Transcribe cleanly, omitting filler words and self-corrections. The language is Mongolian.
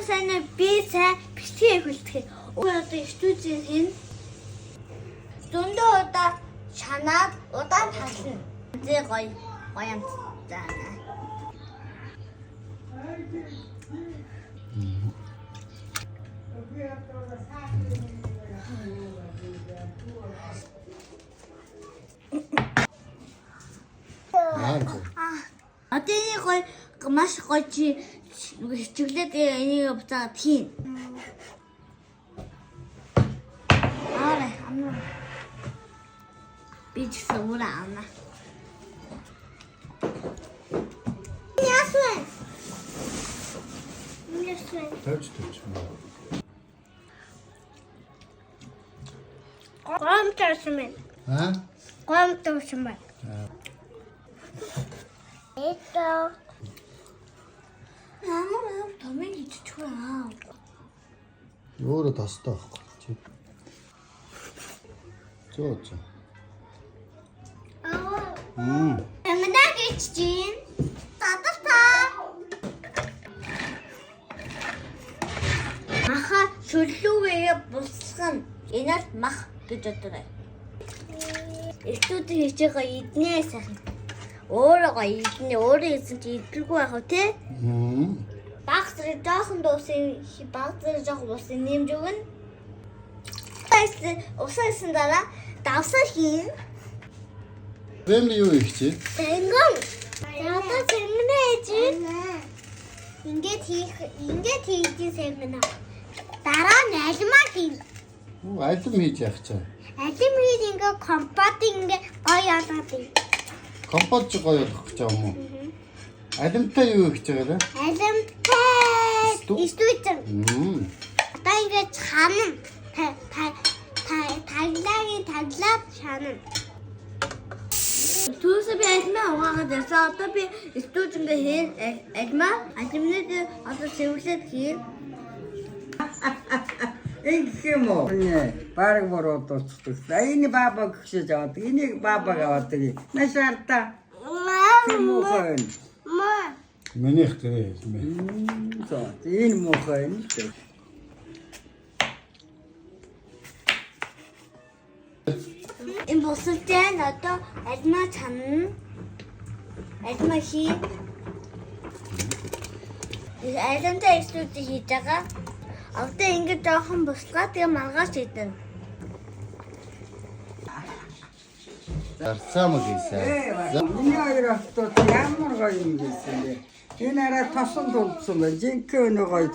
Манай сайн би сайн бэлтгэе хөлтгий. Одоо студийн хэн зөндөө удаа шанаад удаан хална. Зэ гоё юм заана. Атины гоё маш гоё чи хичээлээд энийг буцаад хийн. Амна. Би ч суура амна. Ясвэн. Тавьж. Гомтэрсмэн. Гомтэрсмэн. Ето. Амаа томын иччихвэ аа. Өөрөө тастай байхгүй. Зөө. Эмэдэг иччин. Таталтаа. Маха шүрлүүгээ бусгах нь энэс мах гэж боддог. Эхлүүдийн хичээгээ иднэ сайхан. Өөрөө гоё иднэ. Өөрөө идсэн чи идэлгүй байх уу те? Багцрын жоохон дуусын багцрын жоохон усын нэмж өгнө. Усаасан дараа давсаа хийн. Бэмли юу их чи? Тэнгэн. Ята тэнгэнэж. Ингээд хийх сэнгэнэ. Дараа нь алимаа хийн. Алим хийж явах чаа. Алим хийж ингээд компот ингээд гоё ялаад ийн. Компот ч гоё болох гэж байгаа юм уу? Алимтай юу их гэж байгаа вэ? Алимтай студент. Одоо ингээд чанан таглаад чанан. Түүсээ би алимаа угаагаад явсаа. Одоо би студент ингээ хийн алимаа алимныг одоо сэвэрлээд хийн. Их юм уу? Бараг бороо дуусдаг. Энэ баба гихшиж аваад, энийг бабаг аваад ий. Нашаарта. Муу. Минийх тэрэ. Энэ муухай юм. Энэ босолтын одоо алимаа чанана. Алимаа хий. Алимтай студент хийж байгаа. Одоо ингэж жоохон бусгаа тэгээ маргааш идэнэ. Зарцаа мөн гэсэн. Энэ хоёр автод ямар гоё юм гэсэн бэ? Энэ арай тосон дулцсан байна. Жинхэнэ гоё